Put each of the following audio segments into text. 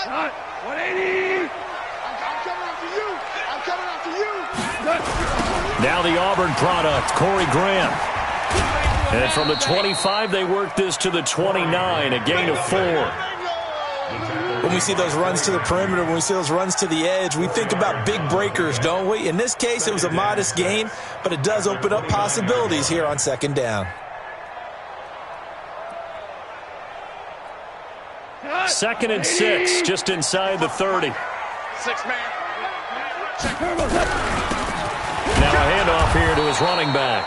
180. I'm coming after you. I'm coming after you. Now the Auburn product, Corey Graham. And from the 25, they work this to the 29, a gain of 4. When we see those runs to the perimeter, when we see those runs to the edge, we think about big breakers, don't we? In this case, it was a modest gain, but it does open up possibilities here on second down. Second and 6, just inside the 30. 6-man. Now a handoff here to his running back.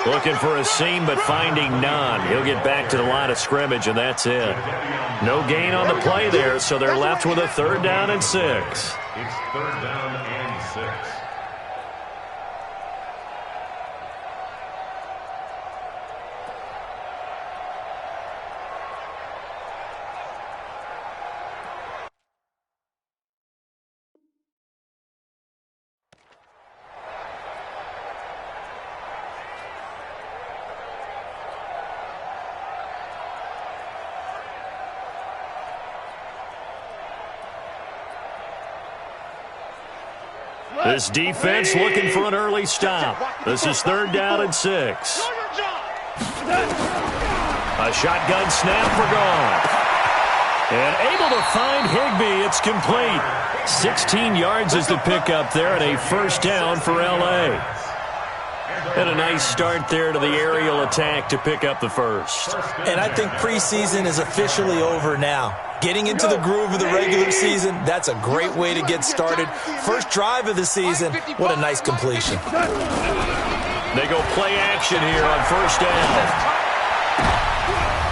Looking for a seam, but finding none. He'll get back to the line of scrimmage, and that's it. No gain on the play there, so they're left with a 3rd down and 6. It's 3rd down and 6. This defense looking for an early stop. This is 3rd down and 6. A shotgun snap for Gone. And able to find Higbee. It's complete. 16 yards is the pickup there, and a 1st down for L.A. And a nice start there to the aerial attack to pick up the 1st. And I think preseason is officially over now. Getting into the groove of the regular season, that's a great way to get started. First drive of the season, what a nice completion. They go play action here on 1st down.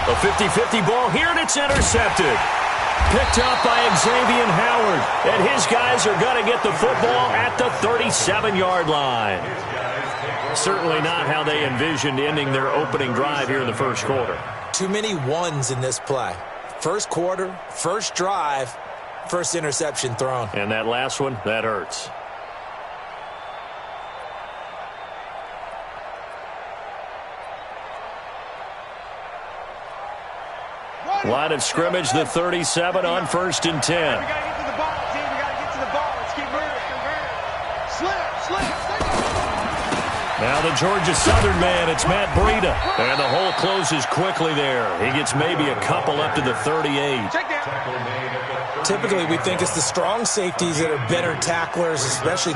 A 50-50 ball here, and it's intercepted. Picked up by Xavier Howard. And his guys are going to get the football at the 37-yard line. Certainly not how they envisioned ending their opening drive here in the 1st quarter. Too many ones in this play. 1st quarter, 1st drive, 1st interception thrown. And that last one, that hurts. Line of scrimmage, the 37 on 1st and 10. We got to get to the ball, team. We got to get to the ball. Let's keep moving. Slip. Now the Georgia Southern man, it's Matt Breida. And the hole closes quickly there. He gets maybe a couple up to the 38. Typically, we think it's the strong safeties that are better tacklers, especially.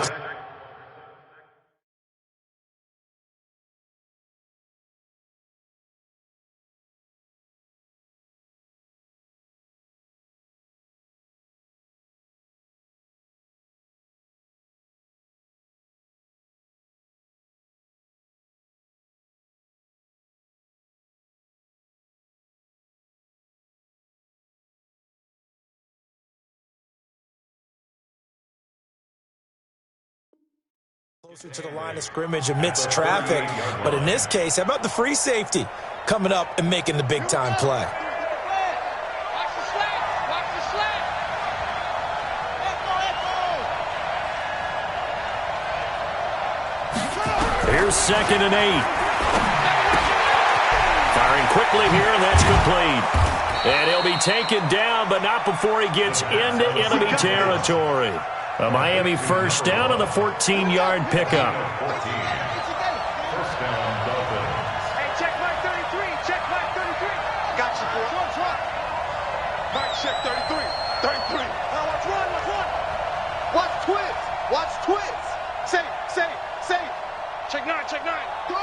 Closer to the line of scrimmage amidst traffic. But in this case, how about the free safety coming up and making the big-time play? Here's 2nd and 8. Firing quickly here, and that's complete. And he'll be taken down, but not before he gets into enemy territory. A Miami 1st down on the 14-yard pickup. Hey, check mark 33. Check mark 33. Got you, boy. Mark check 33. 33. Now watch one. Watch twist. Watch twist. Say. Check 9. Go.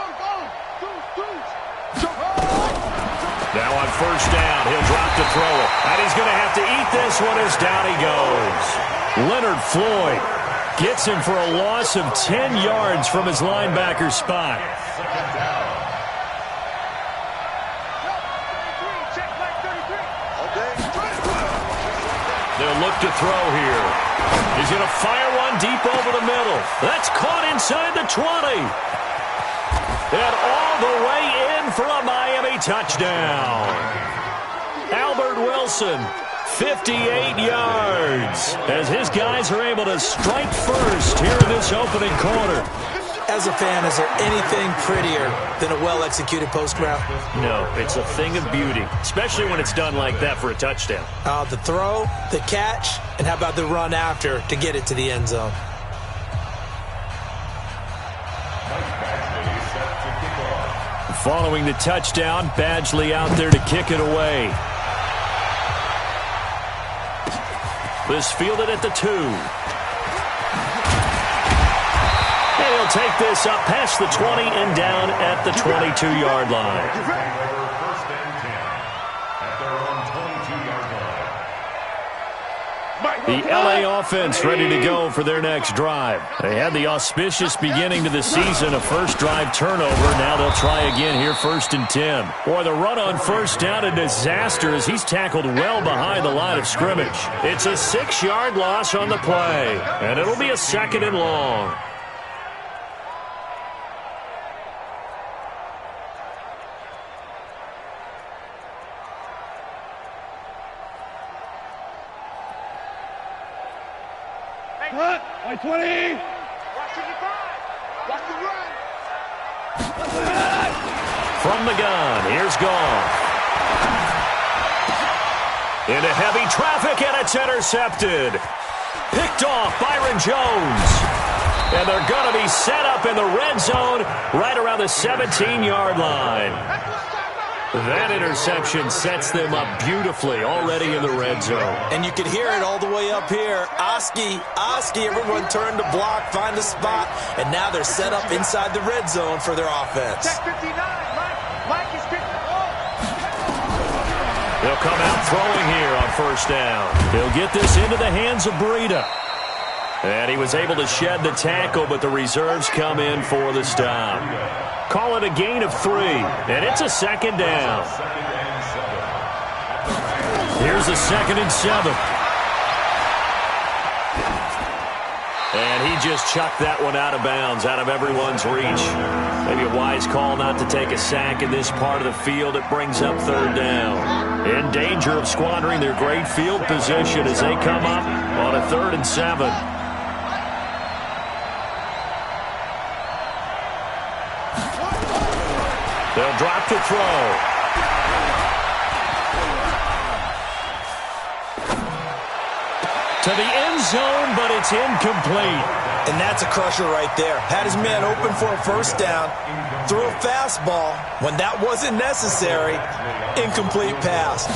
Now on 1st down, he'll drop to throw it. And he's going to have to eat this one as down he goes. Leonard Floyd gets him for a loss of 10 yards from his linebacker spot. They'll look to throw here. He's going to fire one deep over the middle. That's caught inside the 20. And all the way in for a Miami touchdown. Albert Wilson, 58 yards, as his guys are able to strike first here in this opening quarter. As a fan, is there anything prettier than a well-executed post route? No, it's a thing of beauty, especially when it's done like that for a touchdown. The throw, the catch, and how about the run after to get it to the end zone? Following the touchdown, Badgley out there to kick it away. This fielded at the 2. And he'll take this up past the 20 and down at the 22-yard line. First and 10 at their own 22-yard line. The LA offense ready to go for their next drive. They had the auspicious beginning to the season, a first drive turnover. Now they'll try again here, 1st and 10. Boy, the run on first down, a disaster as he's tackled well behind the line of scrimmage. It's a 6-yard loss on the play, and it'll be a 2nd and long. By 20. Watch the 5. Watch the run. From the gun, here's Goff. Into heavy traffic, and it's intercepted. Picked off Byron Jones. And they're going to be set up in the red zone right around the 17-yard line. That interception sets them up beautifully already in the red zone. And you can hear it all the way up here. Oski, everyone turned to block, find a spot, and now they're set up inside the red zone for their offense. Check 59. Mike is picking the ball. They'll come out throwing here on first down. He'll get this into the hands of Breida. And he was able to shed the tackle, but the reserves come in for the stop. Call it a gain of 3, and it's a 2nd down. Here's a 2nd and 7. And he just chucked that one out of bounds, out of everyone's reach. Maybe a wise call not to take a sack in this part of the field. It brings up 3rd down. In danger of squandering their great field position as they come up on a 3rd and 7. They'll drop to throw. To the end zone, but it's incomplete. And that's a crusher right there. Had his man open for a first down, threw a fastball. When that wasn't necessary, incomplete pass.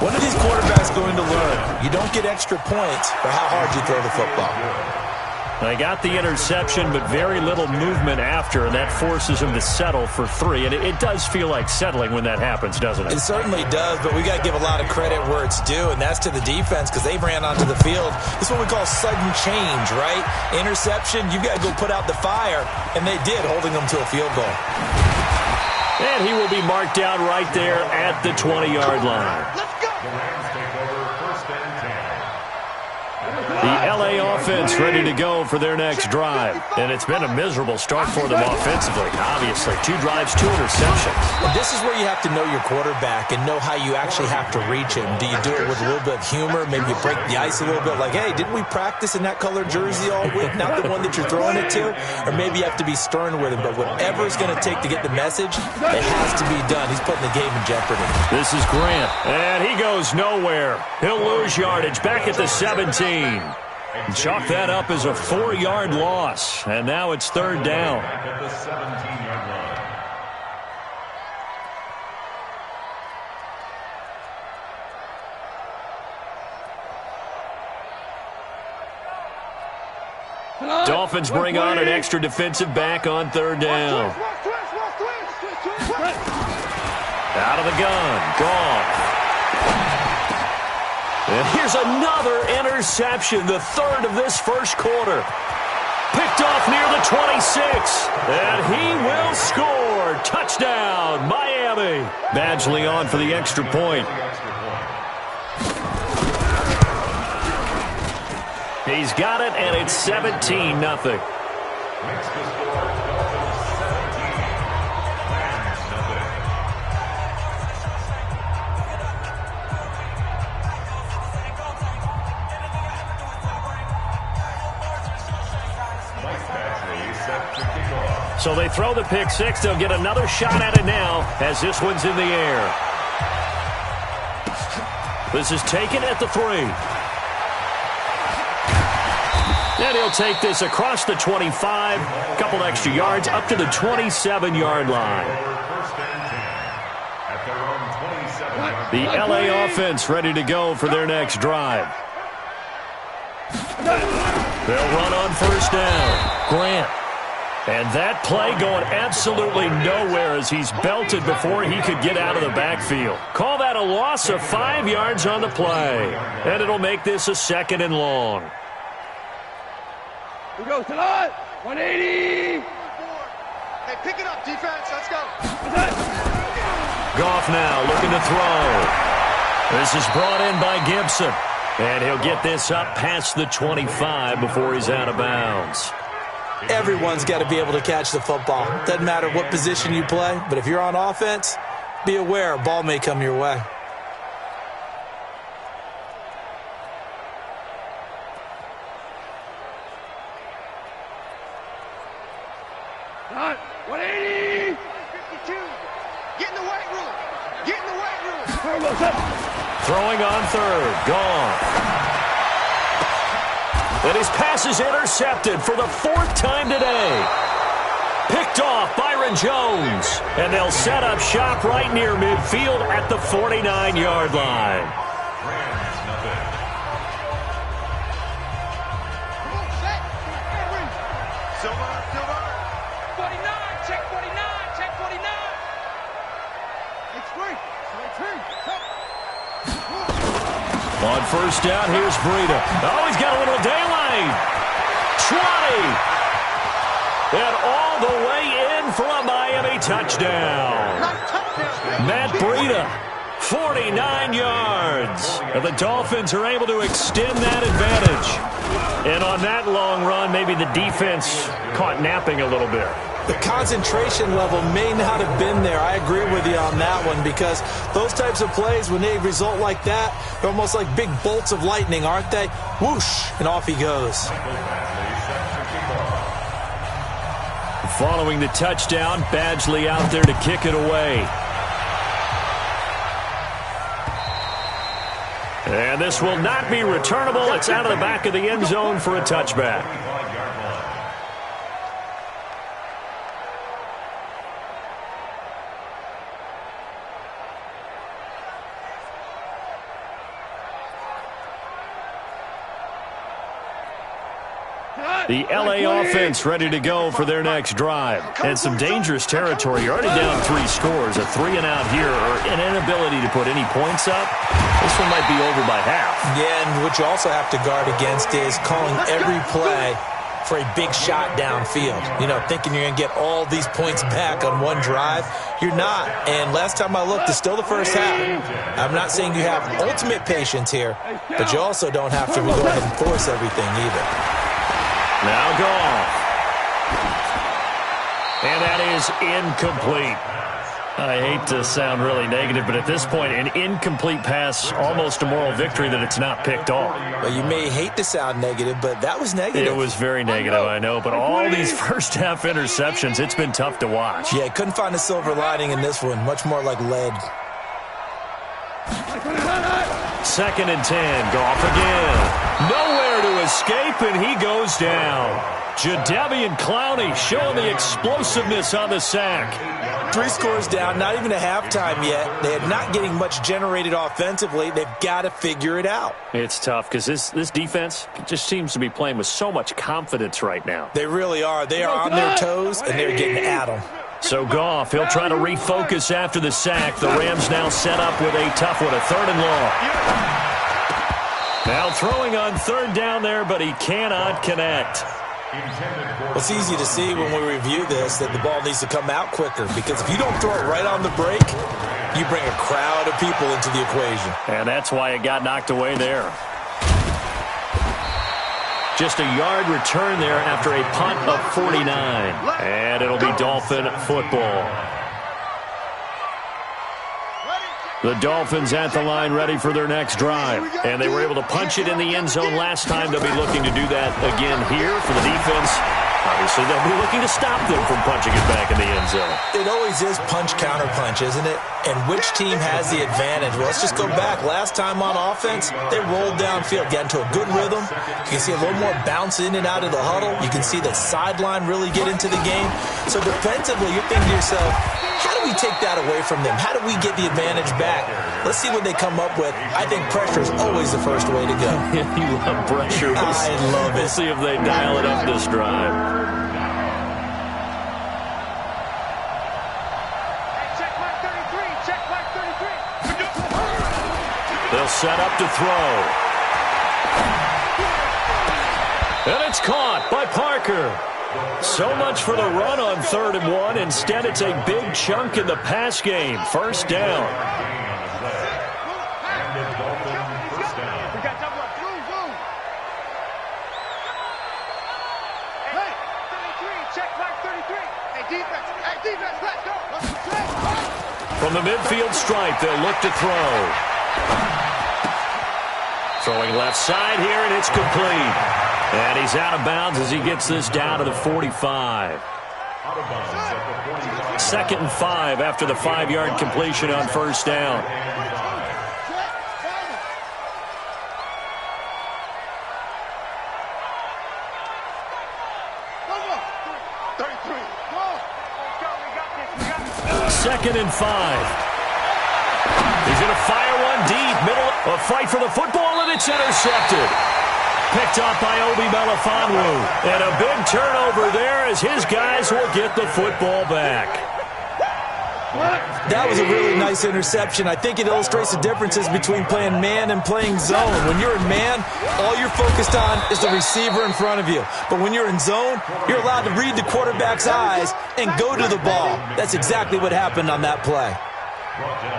When are these quarterbacks going to learn? You don't get extra points for how hard you throw the football. They got the interception, but very little movement after, and that forces him to settle for 3. And it does feel like settling when that happens, doesn't it? It certainly does, but we got to give a lot of credit where it's due, and that's to the defense because they ran onto the field. This is what we call sudden change, right? Interception, you got to go put out the fire, and they did, holding them to a field goal. And he will be marked down right there at the 20-yard line. Let's go. The Rams take over 1st and 10. The LA offense ready to go for their next drive. And it's been a miserable start for them offensively, obviously. 2 drives, 2 interceptions. And this is where you have to know your quarterback and know how you actually have to reach him. Do you do it with a little bit of humor? Maybe you break the ice a little bit like, hey, didn't we practice in that colored jersey all week? Not the one that you're throwing it to? Or maybe you have to be stern with him. But whatever it's going to take to get the message, it has to be done. He's putting the game in jeopardy. This is Grant. And he goes nowhere. He'll lose yardage back at the 17. Chalk that up as a 4-yard loss. And now it's 3rd down. Back at the 17-yard line. Dolphins bring on an extra defensive back on 3rd down. Out of the gun. Goff. And here's another interception, the 3rd of this first quarter. Picked off near the 26. And he will score. Touchdown, Miami. Badgley on for the extra point. He's got it, and it's 17-0. Makes the score Dolphins 17, Rams 0. Mike Badgley set to kick off. So they throw the pick six. They'll get another shot at it now as this one's in the air. This is taken at the 3. And he'll take this across the 25, a couple extra yards, up to the 27-yard line. The LA offense ready to go for their next drive. They'll run on first down. Grant. And that play going absolutely nowhere as he's belted before he could get out of the backfield. Call that a loss of 5 yards on the play. And it'll make this a 2nd and long. Here goes to line. 180. Hey, pick it up, defense. Let's go. Goff now looking to throw. This is brought in by Gibson. And he'll get this up past the 25 before he's out of bounds. Everyone's got to be able to catch the football. Doesn't matter what position you play, but if you're on offense, be aware a ball may come your way. Not 180. 52. Get in the weight room. Get in the weight room. Throwing on third. Gone. And his pass is intercepted for the 4th time today. Picked off Byron Jones. And they'll set up shop right near midfield at the 49-yard line. Silver. 49. Check 49. Check 49. It's free. On first down, here's Breida. Oh, he's got a little daylight. 20. And all the way in for a Miami touchdown. Matt Breida, 49 yards. And the Dolphins are able to extend that advantage. And on that long run, maybe the defense caught napping a little bit. The concentration level may not have been there. I agree with you on that one because those types of plays, when they result like that, they're almost like big bolts of lightning, aren't they? Whoosh, and off he goes. Following the touchdown, Badgley out there to kick it away. And this will not be returnable. It's out of the back of the end zone for a touchback. The LA offense ready to go for their next drive. And some dangerous territory. You're already down 3 scores. A 3-and-out here or an inability to put any points up. This one might be over by half. Yeah, and what you also have to guard against is calling every play for a big shot downfield. You know, thinking you're going to get all these points back on one drive. You're not. And last time I looked, it's still the first half. I'm not saying you have ultimate patience here, but you also don't have to go ahead and force everything either. Now Goff. And that is incomplete. I hate to sound really negative, but at this point, an incomplete pass, almost a moral victory that it's not picked off. Well, you may hate to sound negative, but that was negative. It was very negative, I know. But all these first-half interceptions, it's been tough to watch. Yeah, couldn't find a silver lining in this one. Much more like lead. 2nd and 10. Goff again. Nowhere to escape, and he goes down. Jadeveon Clowney showing the explosiveness on the sack. 3 scores down, not even a halftime yet. They're not getting much generated offensively. They've got to figure it out. It's tough because this defense just seems to be playing with so much confidence right now. They really are. They are on their toes, and they're getting at them. So Goff, he'll try to refocus after the sack. The Rams now set up with a tough one, a 3rd and long. Now throwing on 3rd down there, but he cannot connect. Well, it's easy to see when we review this that the ball needs to come out quicker because if you don't throw it right on the break, you bring a crowd of people into the equation. And that's why it got knocked away there. Just a yard return there after a punt of 49. And it'll be Dolphin football. The Dolphins at the line ready for their next drive. And they were able to punch it in the end zone last time. They'll be looking to do that again here for the defense. obviously they'll be looking to stop them from punching it back in the end zone. It always is punch-counter-punch, isn't it? And which team has the advantage? Well, let's just go back. Last time on offense, they rolled downfield, got into a good rhythm. You can see a little more bounce in and out of the huddle. You can see the sideline really get into the game. So defensively, you're thinking to yourself, how do we take that away from them? How do we get the advantage back? Let's see what they come up with. I think pressure is always the first way to go. You love pressure. I love it. We'll see if they dial it up this drive. Check mark 33. Check mark 33. They'll set up to throw. And it's caught by Parker. So much for the run on 3rd and 1. Instead, it's a big chunk in the pass game. First down. From the midfield stripe, they'll look to throw. Throwing left side here, and it's complete. And he's out of bounds as he gets this down to the 45. 2nd and 5 after the 5-yard completion on first down. Second and 5. He's going to fire one deep. Middle, a fight for the football, and it's intercepted. Picked off by Obi Melifonwu. And a big turnover there as his guys will get the football back. That was a really nice interception. I think it illustrates the differences between playing man and playing zone. When you're in man, all you're focused on is the receiver in front of you. But when you're in zone, you're allowed to read the quarterback's eyes and go to the ball. That's exactly what happened on that play.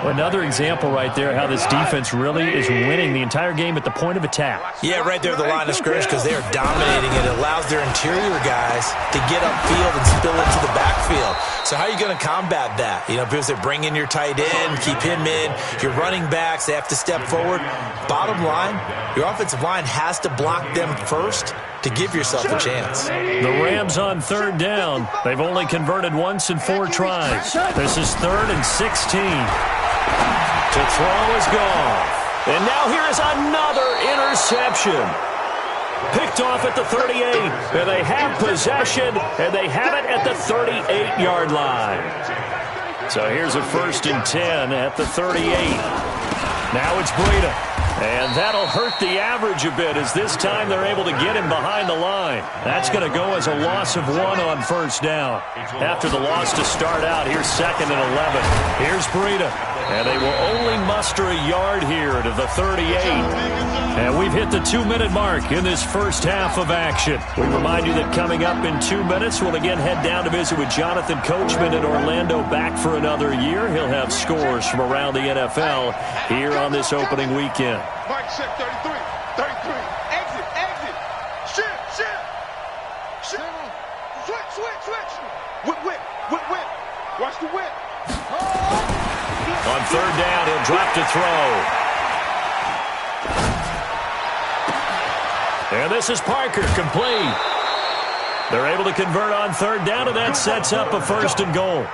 Another example right there how this defense really is winning the entire game at the point of attack. Yeah, right there at the line of scrimmage because they are dominating it. It allows their interior guys to get upfield and spill into the backfield. So how are you going to combat that? You know, people say bring in your tight end, keep him in. Your running backs, they have to step forward. Bottom line, your offensive line has to block them first to give yourself a chance. The Rams on 3rd down. They've only converted once in 4 tries. This is 3rd and 16. To throw is gone. And now here is another interception. Picked off at the 38. And they have possession, and they have it at the 38-yard line. So here's a 1st and 10 at the 38. Now it's Breida. And that'll hurt the average a bit as this time they're able to get him behind the line. That's going to go as a loss of 1 on first down. After the loss to start out, here's 2nd and 11. Here's Breida. And they will only muster a yard here to the 38. And we've hit the 2-minute mark in this first half of action. We remind you that coming up in 2 minutes, we'll again head down to visit with Jonathan Coachman in Orlando, back for another year. He'll have scores from around the NFL here on this opening weekend. Mike check 33. 33. Exit. Exit. Shift. Switch. Whip. Watch the whip. On 3rd down, he'll drop to throw. And this is Parker, complete. They're able to convert on 3rd down, and that sets up a 1st and goal.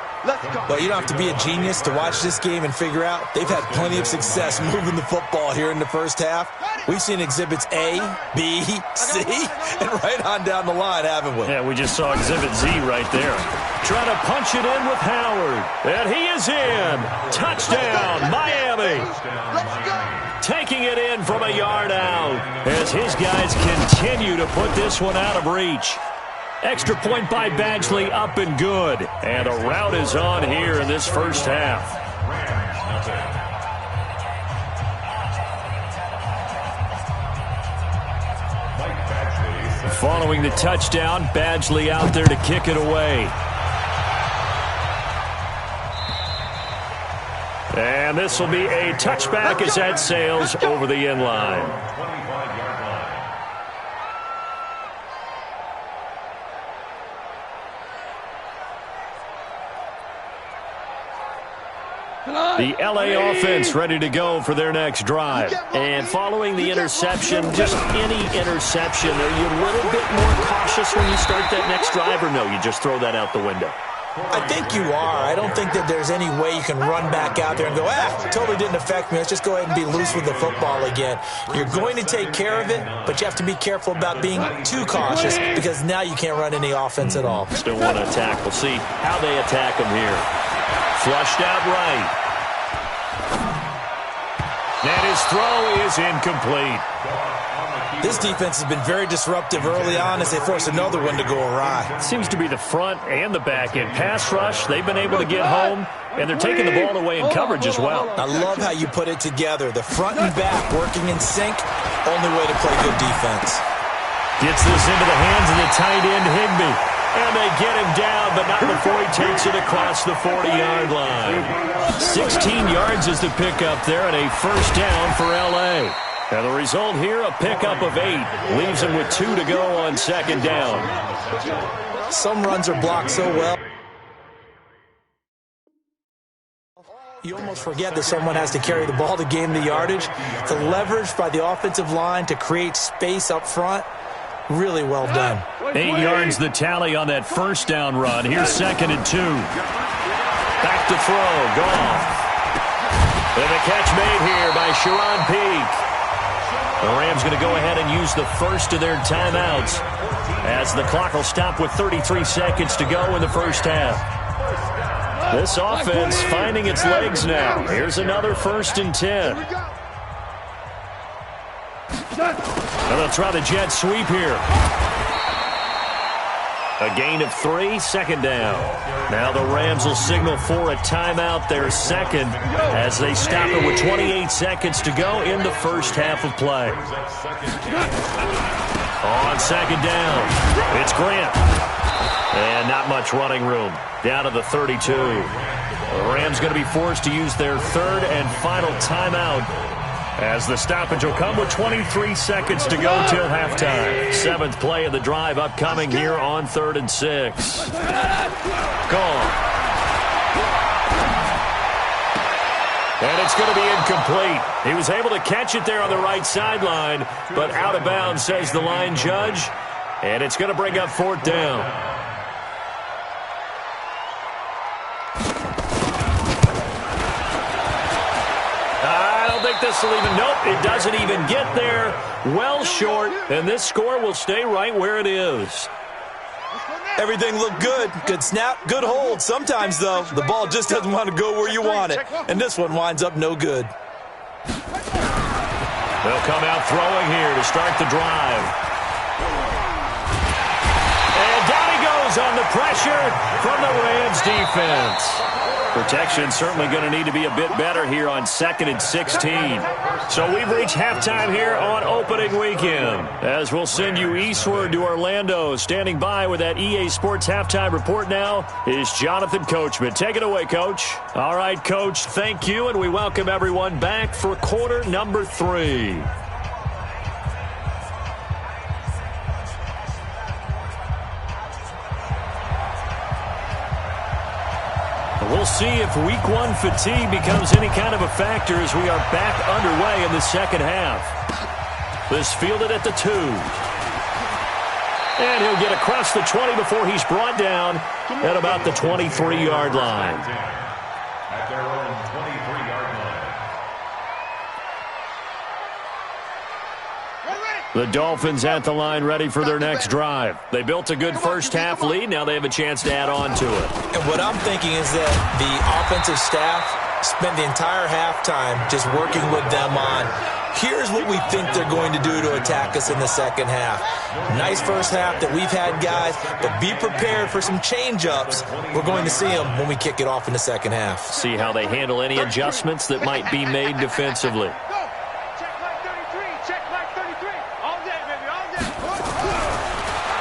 Well, you don't have to be a genius to watch this game and figure out they've had plenty of success moving the football here in the first half. We've seen exhibits A, B, C, and right on down the line, haven't we? Yeah, we just saw exhibit Z right there. Trying to punch it in with Howard. And he is in. Touchdown, Miami. Taking it in from a yard out as his guys continue to put this one out of reach. Extra point by Badgley, up and good. And a rout is on here in this first half. Following the touchdown, Badgley out there to kick it away. And this will be a touchback as that sails over the end line. The LA offense ready to go for their next drive. And following the interception, just any interception, are you a little bit more cautious cautious when you start that next drive, or no, you just throw that out the window? I think you are. I don't think that there's any way you can run back out there and go, totally didn't affect me. Let's just go ahead and be loose with the football again. You're going to take care of it, but you have to be careful about being too cautious because now you can't run any offense at all. Still want to attack. We'll see how they attack them here. Flushed out right. And his throw is incomplete. This defense has been very disruptive early on as they force another one to go awry. Seems to be the front and the back end. Pass rush, they've been able to get home, and they're taking the ball away in coverage as well. I love how you put it together. The front and back working in sync, only way to play good defense. Gets this into the hands of the tight end, Higbee. And they get him down, but not before he takes it across the 40-yard line. 16 yards is the pickup there, and a first down for L.A. And the result here, a pickup of 8. Leaves him with 2 to go on second down. Some runs are blocked so well. You almost forget that someone has to carry the ball to gain the yardage. The leverage by the offensive line to create space up front, really well done. 8 yards the tally on that first down run. Here's second and 2. Back to throw, Goff. And the catch made here by Sharon Peak. The Rams going to go ahead and use the first of their timeouts as the clock will stop with 33 seconds to go in the first half. This offense finding its legs now. Here's another first and 10. And they'll try the jet sweep here. A gain of 3, second down. Now the Rams will signal for a timeout, their second, as they stop it with 28 seconds to go in the first half of play. On second down, it's Grant. And not much running room. Down to the 32. The Rams going to be forced to use their third and final timeout, as the stoppage will come with 23 seconds to go till halftime. 7th play of the drive upcoming here on 3rd and 6. Gone. And it's going to be incomplete. He was able to catch it there on the right sideline, but out of bounds, says the line judge. And it's going to bring up 4th down. This will even, nope, it doesn't even get there. Well short, and this score will stay right where it is. Everything looked good. Good snap, good hold. Sometimes, though, the ball just doesn't want to go where you want it, and this one winds up no good. They'll come out throwing here to start the drive. And down he goes on the pressure from the Rams defense. Protection certainly going to need to be a bit better here on 2nd and 16. So we've reached halftime here on opening weekend, as we'll send you eastward to Orlando. Standing by with that EA Sports halftime report now is Jonathan Coachman. Take it away, Coach. All right, Coach, thank you, and we welcome everyone back for quarter number 3. We'll see if week 1 fatigue becomes any kind of a factor as we are back underway in the second half. This fielded at the 2. And he'll get across the 20 before he's brought down at about the 23-yard line. At their own 23-yard line. The Dolphins at the line ready for their next drive. They built a good first half lead. Now they have a chance to add on to it. And what I'm thinking is that the offensive staff spent the entire halftime just working with them on, here's what we think they're going to do to attack us in the second half. Nice first half that we've had, guys, but be prepared for some change-ups. We're going to see them when we kick it off in the second half. See how they handle any adjustments that might be made defensively.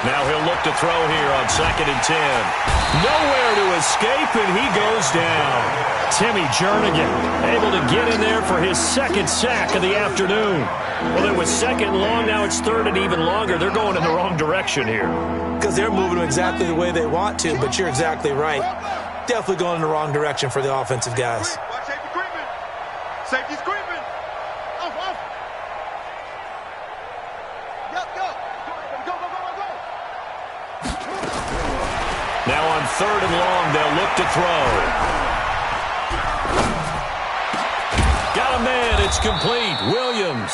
Now he'll look to throw here on 2nd and 10. Nowhere to escape, and he goes down. Timmy Jernigan able to get in there for his second sack of the afternoon. Well, it was 2nd and long. Now it's 3rd and even longer. They're going in the wrong direction here. Because they're moving exactly the way they want to, but you're exactly right. Definitely going in the wrong direction for the offensive guys. Safety creeping. Safety's creeping. Off, off. Go, go. Go, go, go, go, go. Now on 3rd and long, they'll look to throw. Got a man. It's complete. Williams.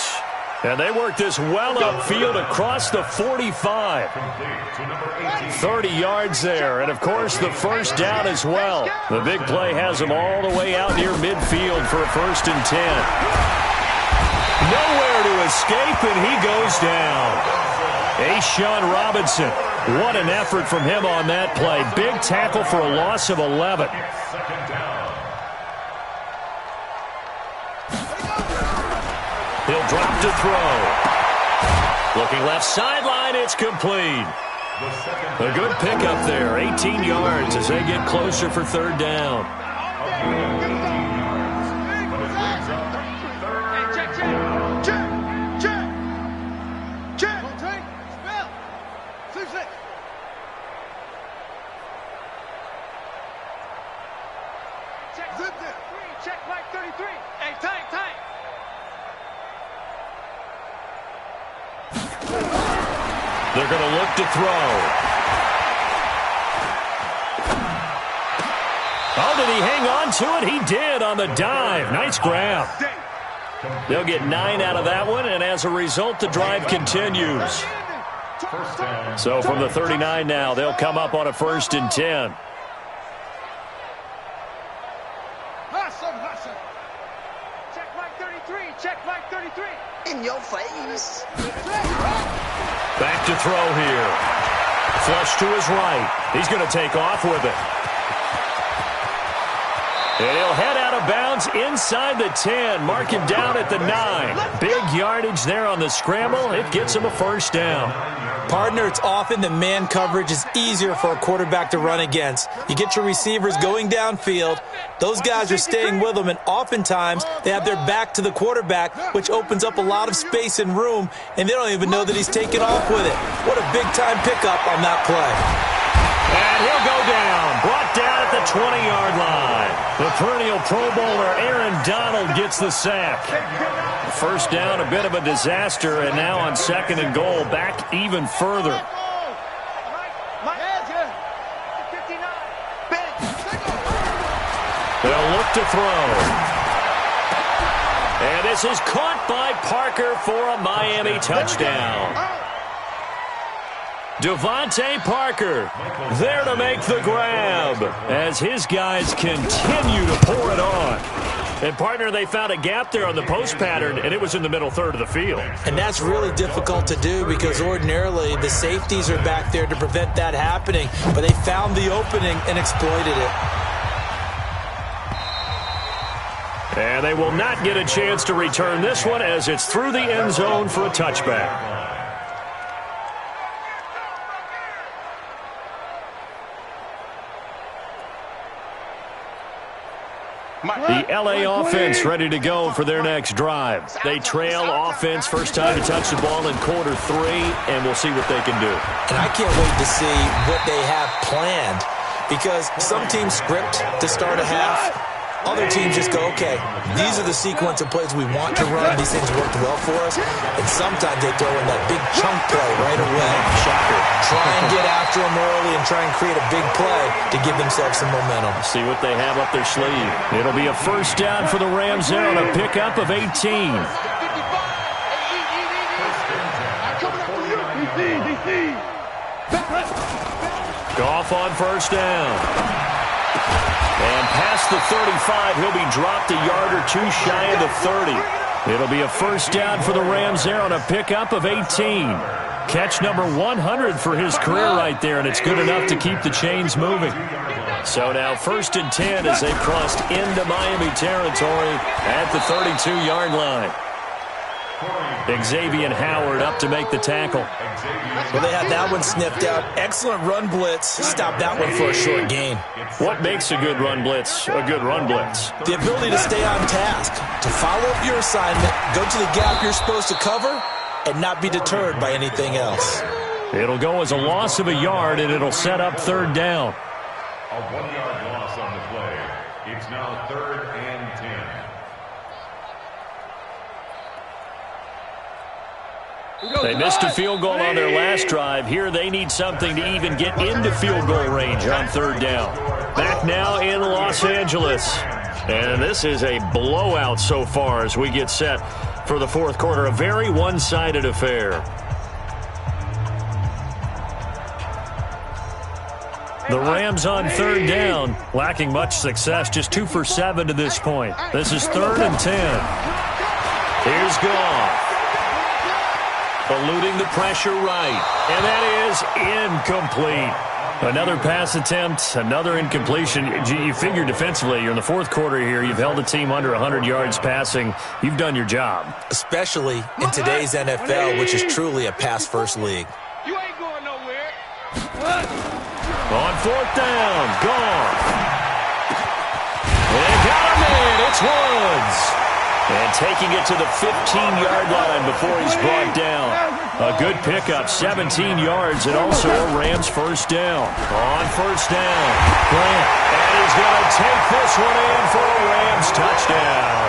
And they work this well upfield across the 45. 30 yards there. And, of course, the first down as well. The big play has them all the way out near midfield for a 1st and 10. Nowhere to escape, and he goes down. A'Shawn Robinson. What an effort from him on that play. Big tackle for a loss of 11. He'll drop to throw. Looking left sideline, it's complete. A good pickup there, 18 yards as they get closer for 3rd down. Check Mike 33. Hey, tight. They're going to look to throw. Oh, did he hang on to it? He did on the dive. Nice grab. They'll get 9 out of that one, and as a result, the drive continues. So from the 39 now, they'll come up on a 1st and 10. Check Mike 33. Check Mike 33. In your face. Back to throw here. Flush to his right. He's going to take off with it. And he'll head out of bounds inside the 10. Mark him down at the 9. Big yardage there on the scramble. It gets him a 1st down. Partner, it's often that man coverage is easier for a quarterback to run against. You get your receivers going downfield. Those guys are staying with them, and oftentimes they have their back to the quarterback, which opens up a lot of space and room, and they don't even know that he's taken off with it. What a big-time pickup on that play. And he'll go down, brought down at the 20-yard line. The perennial Pro Bowler Aaron Donald gets the sack. 1st down, a bit of a disaster, and now on 2nd and goal, back even further. They'll look to throw. And this is caught by Parker for a Miami touchdown. Devontae Parker there to make the grab as his guys continue to pour it on. And, partner, they found a gap there on the post pattern, and it was in the middle 3rd of the field. And that's really difficult to do because ordinarily the safeties are back there to prevent that happening. But they found the opening and exploited it. And they will not get a chance to return this one as it's through the end zone for a touchback. The L.A. offense ready to go for their next drive. They trail offense, first time to touch the ball in quarter 3, and we'll see what they can do. And I can't wait to see what they have planned because some teams script to start a half. Other teams just go, okay, these are the sequence of plays we want to run. These things worked well for us. And sometimes they throw in that big chunk play right away. Shocker. Try and get after them early and try and create a big play to give themselves some momentum. See what they have up their sleeve. It'll be a 1st down for the Rams there on a pickup of 18. Goff on 1st down. And past the 35, he'll be dropped a yard or 2 shy of the 30. It'll be a 1st down for the Rams there on a pickup of 18. Catch number 100 for his career right there, and it's good enough to keep the chains moving. So now 1st and 10 as they've crossed into Miami territory at the 32-yard line. Xavier Howard up to make the tackle. Well, they had that one sniffed out. Excellent run blitz. Stop that one for a short gain. What makes a good run blitz a good run blitz? The ability to stay on task, to follow up your assignment, go to the gap you're supposed to cover, and not be deterred by anything else. It'll go as a loss of a yard, and it'll set up 3rd down. A 1-yard loss on the play. It's now 3rd and 10. They missed a field goal on their last drive. Here they need something to even get into field goal range on third down. Back now in Los Angeles. And this is a blowout so far as we get set for the fourth quarter. A very one-sided affair. The Rams on third down, lacking much success, just 2 for 7 to this point. This is 3rd and 10. Here's Goff. Eluding the pressure right, and that is incomplete. Another pass attempt, another incompletion. You figure defensively, you're in the fourth quarter here. You've held the team under 100 yards passing. You've done your job. Especially in today's NFL, which is truly a pass-first league. You ain't going nowhere. On fourth down, Goff. And got him in. It's Woods. And taking it to the 15-yard line before he's brought down. A good pickup, 17 yards, and also a Rams first down. On first down, Grant. And he's going to take this one in for a Rams touchdown.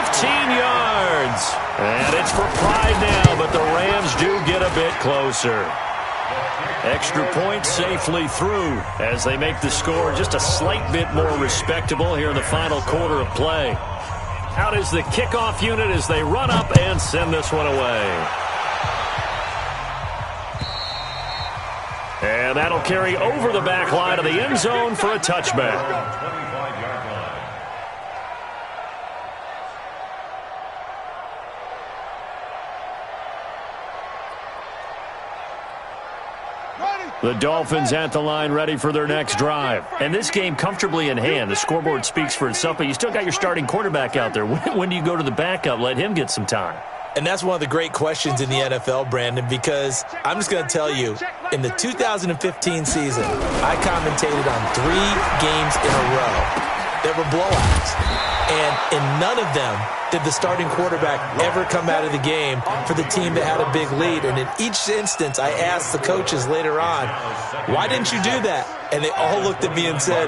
15 yards. And it's for pride now, but the Rams do get a bit closer. Extra point safely through as they make the score just a slight bit more respectable here in the final quarter of play. Out is the kickoff unit as they run up and send this one away. And that'll carry over the back line of the end zone for a touchback. The Dolphins at the line ready for their next drive. And this game comfortably in hand. The scoreboard speaks for itself, but you still got your starting quarterback out there. When do you go to the backup? Let him get some time. And that's one of the great questions in the NFL, Brandon, because I'm just going to tell you, in the 2015 season, I commentated on 3 games in a row. There were blowouts. And in none of them did the starting quarterback ever come out of the game for the team that had a big lead. And in each instance, I asked the coaches later on, why didn't you do that? And they all looked at me and said,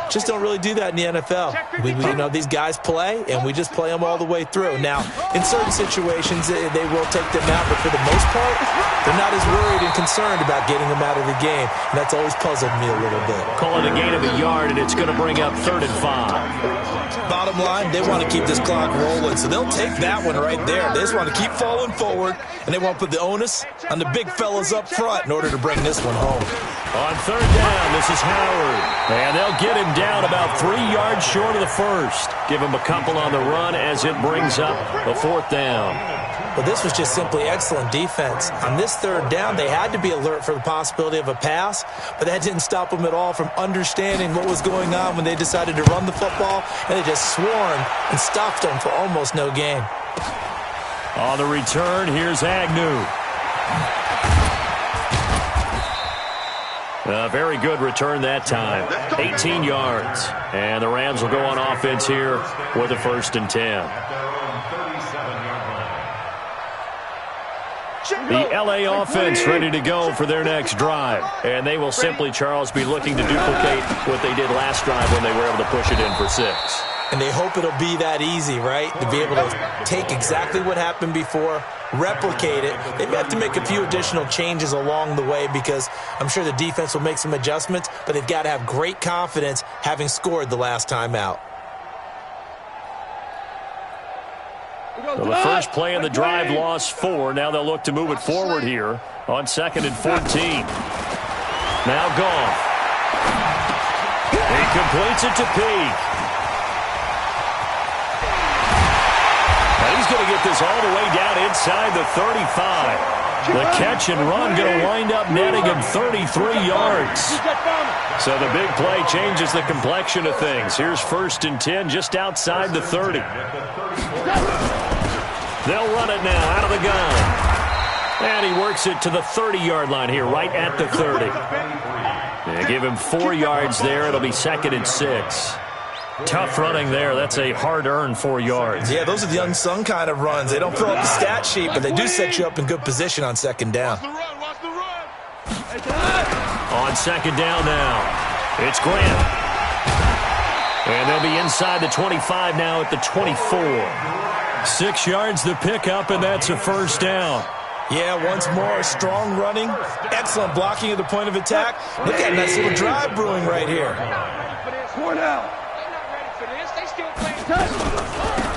just don't really do that in the NFL. You know, these guys play, and we just play them all the way through. Now, in certain situations, they will take them out, but for the most part, they're not as worried and concerned about getting them out of the game, and that's always puzzled me a little bit. Call it a gain of a yard, and it's going to bring up 3rd and 5. Bottom line, they want to keep this clock rolling, so they'll take that one right there. They just want to keep falling forward, and they want to put the onus on the big fellas up front in order to bring this one home. On 3rd down, this is Howard, and they'll get him down about 3 yards short of the first. Give him a couple on the run as it brings up a 4th down. Well, this was just simply excellent defense. On this 3rd down, they had to be alert for the possibility of a pass, but that didn't stop them at all from understanding what was going on when they decided to run the football, and they just swarmed and stopped them for almost no gain. On the return, here's Agnew. A very good return that time. 18 yards. And the Rams will go on offense here with a 1st and 10. The L.A. offense ready to go for their next drive. And they will simply, Charles, be looking to duplicate what they did last drive when they were able to push it in for 6. And they hope it'll be that easy, right? To be able to take exactly what happened before, replicate it. They may have to make a few additional changes along the way because I'm sure the defense will make some adjustments, but they've got to have great confidence having scored the last time out. Well, the first play of the drive lost 4. Now they'll look to move it forward here on 2nd and 14. Now Goff. He completes it to Peake. He's going to get this all the way down inside the 35. The catch and run going to wind up netting him 33 yards. So the big play changes the complexion of things. Here's 1st and 10 just outside the 30. They'll run it now out of the gun. And he works it to the 30-yard line here, right at the 30. They give him 4 yards there. It'll be 2nd and 6. Tough running there. That's a hard-earned 4 yards. Yeah, those are the unsung kind of runs. They don't fill up the stat sheet, but they do set you up in good position on 2nd down. Watch the run. On 2nd down now, it's Grant. And they'll be inside the 25 now at the 24. 6 yards the pickup, and that's a first down. Yeah, once more, strong running, excellent blocking at the point of attack. Look at a nice little drive brewing right here.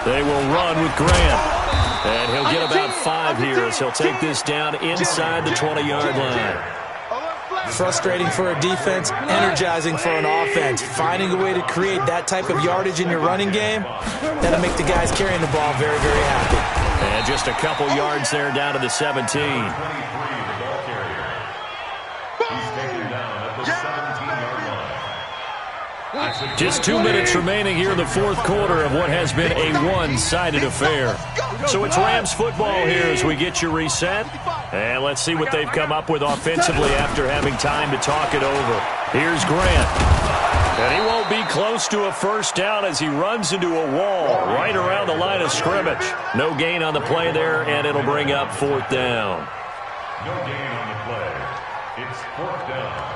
They will run with Grant. And he'll get about 5 here as he'll take this down inside the 20-yard line. Frustrating for a defense, energizing for an offense. Finding a way to create that type of yardage in your running game, that'll make the guys carrying the ball very, very happy. And just a couple yards there down to the 17. Just 2 minutes remaining here in the fourth quarter of what has been a one-sided affair. So it's Rams football here as we get you reset. And let's see what they've come up with offensively after having time to talk it over. Here's Grant. And he won't be close to a first down as he runs into a wall right around the line of scrimmage. No gain on the play there, and it'll bring up fourth down. No gain on the play. It's fourth down.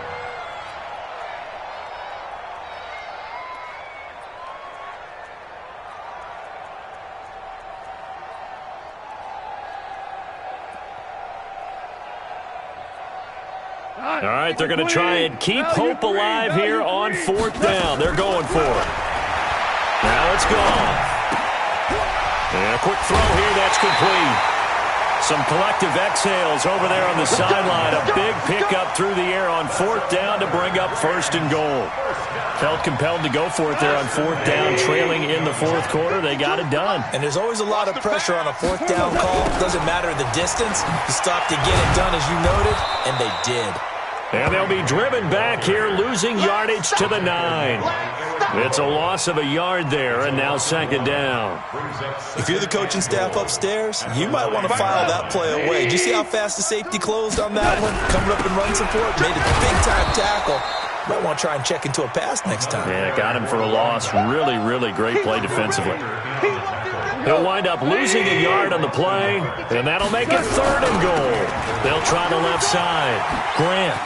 All right, they're going to try and keep hope alive here on fourth down. They're going for it. Now it's gone. And a quick throw here, that's complete. Some collective exhales over there on the sideline. A big pickup through the air on fourth down to bring up first and goal. Felt compelled to go for it there on fourth down, trailing in the fourth quarter. They got it done. And there's always a lot of pressure on a fourth down call. Doesn't matter the distance. You stop to get it done, as you noted, and they did. And they'll be driven back here, losing yardage to the 9. It's a loss of a yard there, and now second down. If you're the coaching staff upstairs, you might want to file that play away. Did you see how fast the safety closed on that one? Coming up and run support, made a big-time tackle. Might want to try and check into a pass next time. Yeah, got him for a loss. Really, really great play defensively. He'll wind up losing a yard on the play, and that'll make it third and goal. They'll try the left side. Grant.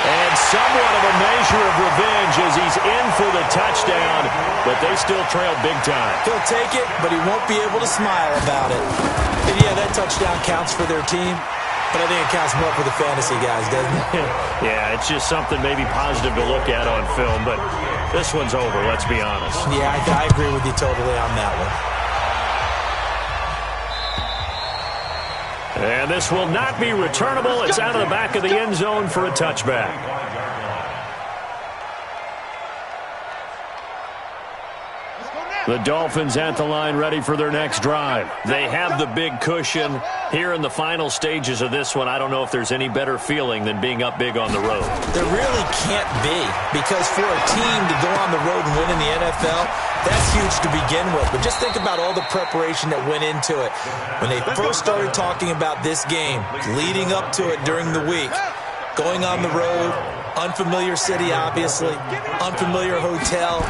And somewhat of a measure of revenge as he's in for the touchdown, but they still trail big time. He'll take it, but he won't be able to smile about it. And yeah, that touchdown counts for their team, but I think it counts more for the fantasy guys, doesn't it? Yeah, it's just something maybe positive to look at on film, but this one's over, let's be honest. Yeah, I agree with you totally on that one. And this will not be returnable. It's out of the back of the end zone for a touchback. The Dolphins at the line ready for their next drive. They have the big cushion. Here in the final stages of this one, I don't know if there's any better feeling than being up big on the road. There really can't be, because for a team to go on the road and win in the NFL, that's huge to begin with. But just think about all the preparation that went into it. When they first started talking about this game, leading up to it during the week, going on the road, unfamiliar city, obviously, unfamiliar hotel.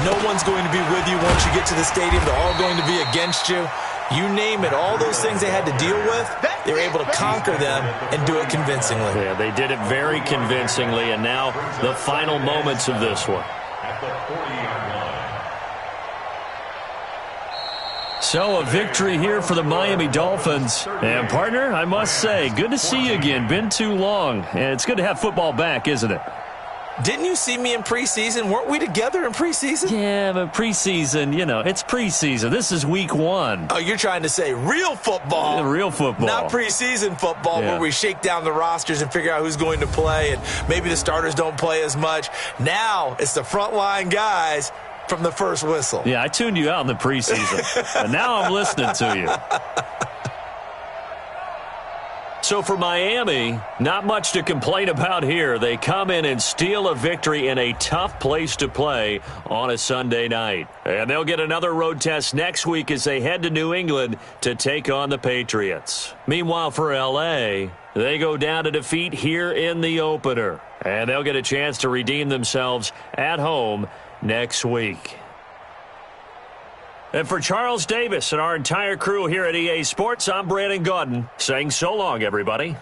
No one's going to be with you once you get to the stadium. They're all going to be against you. You name it, all those things they had to deal with, they were able to conquer them and do it convincingly. Yeah, they did it very convincingly, and now the final moments of this one. At the 40-yard line. So a victory here for the Miami Dolphins. And partner, I must say, good to see you again. Been too long. And it's good to have football back, isn't it? Didn't you see me in preseason? Weren't we together in preseason? Yeah, but preseason, you know, it's preseason. This is week 1. Oh, you're trying to say real football. Yeah, real football. Not preseason football where we shake down the rosters and figure out who's going to play, and maybe the starters don't play as much. Now it's the frontline guys from the first whistle. Yeah, I tuned you out in the preseason, and now I'm listening to you. So for Miami, not much to complain about here. They come in and steal a victory in a tough place to play on a Sunday night. And they'll get another road test next week as they head to New England to take on the Patriots. Meanwhile, for L.A., they go down to defeat here in the opener. And they'll get a chance to redeem themselves at home next week. And for Charles Davis and our entire crew here at EA Sports, I'm Brandon Gaudin saying so long, everybody.